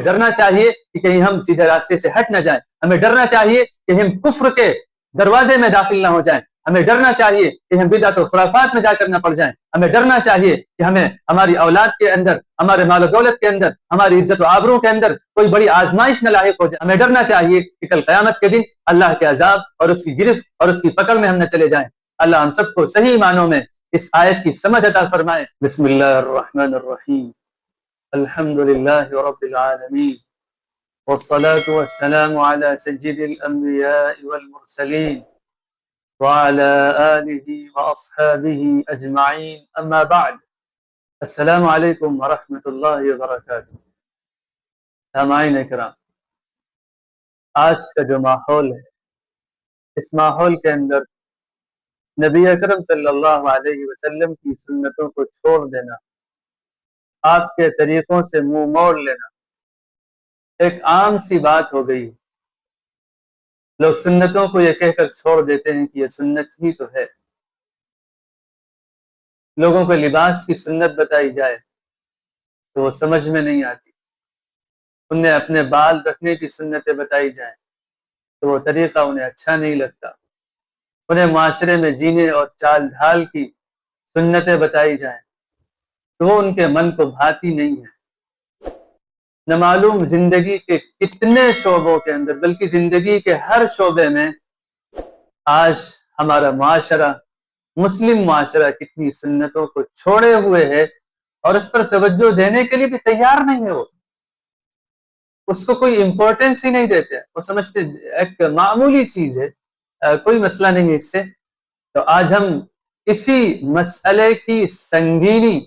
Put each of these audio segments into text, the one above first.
ڈرنا چاہیے کہ کہیں ہم سیدھے راستے سے ہٹ نہ جائیں، ہمیں ڈرنا چاہیے کہ ہم کفر کے دروازے میں داخل نہ ہو جائیں، ہمیں ڈرنا چاہیے کہ ہم بدعت و خرافات میں جا کر نہ پڑ جائیں، ہمیں ڈرنا چاہیے کہ ہمیں ہماری اولاد کے اندر، ہمارے مال و دولت کے اندر، ہماری عزت و آبرو کے اندر کوئی بڑی آزمائش نہ لاحق ہو جائے، ہمیں ڈرنا چاہیے کہ کل قیامت کے دن اللہ کے عذاب اور اس کی گرفت اور اس کی پکڑ میں ہم نہ چلے جائیں۔ اللہ ہم سب کو صحیح معنوں میں اس آیت کی سمجھ عطا فرمائے۔ بسم اللہ الرحمن الرحیم، الحمد للہ رب العالمین، والصلاة والسلام على سید الانبیاء والمرسلین وعلى آلہ واصحابہ اجمعین، اما بعد، السلام علیکم ورحمۃ اللہ وبرکاتہ۔ سامعین اکرام، آج کا جو ماحول ہے، اس ماحول کے اندر نبی اکرم صلی اللہ علیہ وسلم کی سنتوں کو چھوڑ دینا، آپ کے طریقوں سے منہ موڑ لینا ایک عام سی بات ہو گئی۔ لوگ سنتوں کو یہ کہہ کر چھوڑ دیتے ہیں کہ یہ سنت ہی تو ہے۔ لوگوں کو لباس کی سنت بتائی جائے تو وہ سمجھ میں نہیں آتی، انہیں اپنے بال رکھنے کی سنتیں بتائی جائیں تو وہ طریقہ انہیں اچھا نہیں لگتا، انہیں معاشرے میں جینے اور چال ڈھال کی سنتیں بتائی جائیں تو وہ ان کے من کو بھاتی نہیں ہے۔ نہ معلوم زندگی کے کتنے شعبوں کے اندر، بلکہ زندگی کے ہر شعبے میں آج ہمارا معاشرہ، مسلم معاشرہ، کتنی سنتوں کو چھوڑے ہوئے ہے اور اس پر توجہ دینے کے لیے بھی تیار نہیں ہے۔ وہ اس کو کوئی امپورٹنس ہی نہیں دیتے، وہ سمجھتے ایک معمولی چیز ہے، کوئی مسئلہ نہیں ہے اس سے۔ تو آج ہم اسی مسئلے کی سنگینی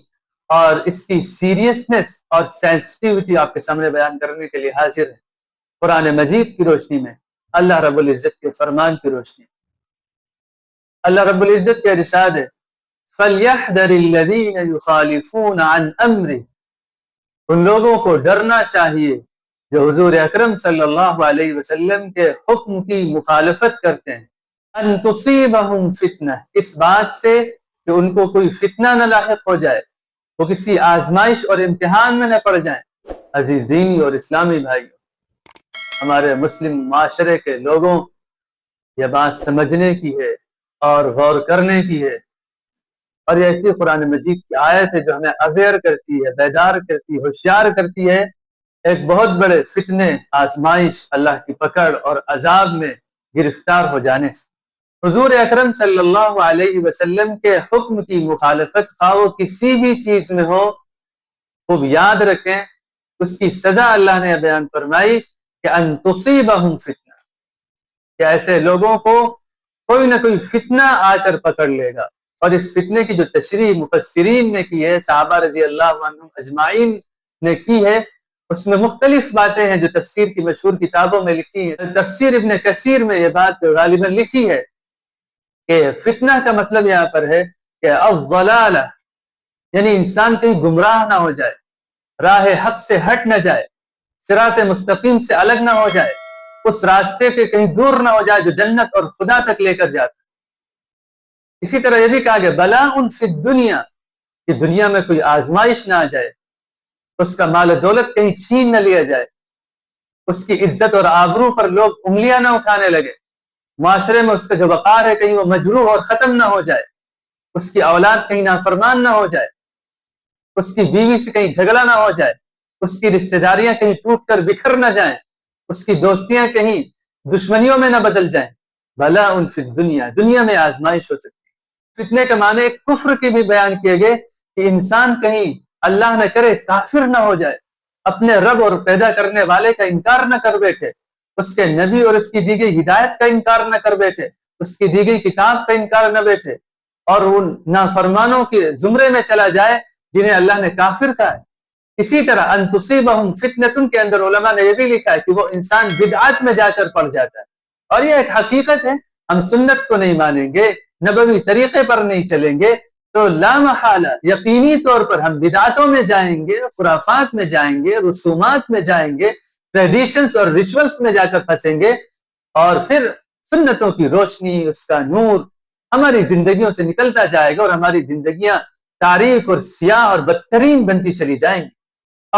اور اس کی سیریسنس اور سینسٹیوٹی آپ کے سامنے بیان کرنے کے لیے حاضر ہے، قرآن مجید کی روشنی میں، اللہ رب العزت کے فرمان کی روشنی میں۔ اللہ رب العزت کے ارشاد ہے، فَلْيَحْذَرِ الَّذِينَ يُخَالِفُونَ عَنْ أَمْرِهِ، ان لوگوں کو ڈرنا چاہیے جو حضور اکرم صلی اللہ علیہ وسلم کے حکم کی مخالفت کرتے ہیں، ان تصیبہم فتنہ، اس بات سے کہ ان کو کوئی فتنہ نہ لاحق ہو جائے، وہ کسی آزمائش اور امتحان میں نہ پڑ جائیں۔ عزیز دینی اور اسلامی بھائیوں، ہمارے مسلم معاشرے کے لوگوں یہ بات سمجھنے کی ہے اور غور کرنے کی ہے، اور یہ ایسی قرآن مجید کی آیت ہے جو ہمیں اویئر کرتی ہے، بیدار کرتی ہے، ہوشیار کرتی ہے ایک بہت بڑے فتنے، آزمائش، اللہ کی پکڑ اور عذاب میں گرفتار ہو جانے سے۔ حضور اکرم صلی اللہ علیہ وسلم کے حکم کی مخالفت خواہ وہ کسی بھی چیز میں ہو، خوب یاد رکھیں اس کی سزا اللہ نے بیان فرمائی کہ ان تصیبہم فتنہ، کہ ایسے لوگوں کو کوئی نہ کوئی فتنہ آ کر پکڑ لے گا۔ اور اس فتنے کی جو تشریح مفسرین نے کی ہے، صحابہ رضی اللہ عنہم اجمعین نے کی ہے، اس میں مختلف باتیں ہیں جو تفسیر کی مشہور کتابوں میں لکھی ہیں۔ تفسیر ابن کثیر میں یہ بات غالباً لکھی ہے کہ فتنہ کا مطلب یہاں پر ہے کہ الضلالہ، یعنی انسان کہیں گمراہ نہ ہو جائے، راہ حق سے ہٹ نہ جائے، صراط مستقیم سے الگ نہ ہو جائے، اس راستے کے کہیں دور نہ ہو جائے جو جنت اور خدا تک لے کر جاتا ہے۔ اسی طرح یہ بھی کہا کہ بلاء فی الدنیا، کہ دنیا میں کوئی آزمائش نہ آ جائے، اس کا مال و دولت کہیں چھین نہ لیا جائے، اس کی عزت اور آبرو پر لوگ انگلیاں نہ اٹھانے لگے، معاشرے میں اس کا جو وقار ہے کہیں وہ مجروح اور ختم نہ ہو جائے، اس کی اولاد کہیں نافرمان نہ ہو جائے، اس کی بیوی سے کہیں جھگڑا نہ ہو جائے، اس کی رشتہ داریاں کہیں ٹوٹ کر بکھر نہ جائیں، اس کی دوستیاں کہیں دشمنیوں میں نہ بدل جائیں۔ بلاء فی الدنیا، دنیا میں آزمائش ہو سکتی ہے۔ فتنے کے معنی کفر کے بھی بیان کیے گئے کہ انسان کہیں اللہ نہ کرے کافر نہ ہو جائے، اپنے رب اور پیدا کرنے والے کا انکار نہ کر بیٹھے، اس کے نبی اور اس کی دی گئی ہدایت کا انکار نہ کر بیٹھے، اس کی دی گئی کتاب کا انکار نہ بیٹھے، اور ان نافرمانوں کے زمرے میں چلا جائے جنہیں اللہ نے کافر کہا ہے۔ اسی طرح ان تصیبہم فتنۃ کے اندر علماء نے یہ بھی لکھا ہے کہ وہ انسان بدعات میں جا کر پڑ جاتا ہے، اور یہ ایک حقیقت ہے۔ ہم سنت کو نہیں مانیں گے، نبوی طریقے پر نہیں چلیں گے تو لا محالہ یقینی طور پر ہم بدعاتوں میں جائیں گے، خرافات میں جائیں گے، رسومات میں جائیں گے، ٹریڈیشنز اور ریچولز میں جا کر پھنسیں گے، اور پھر سنتوں کی روشنی، اس کا نور ہماری زندگیوں سے نکلتا جائے گا اور ہماری زندگیاں تاریک اور سیاہ اور بدترین بنتی چلی جائیں گی۔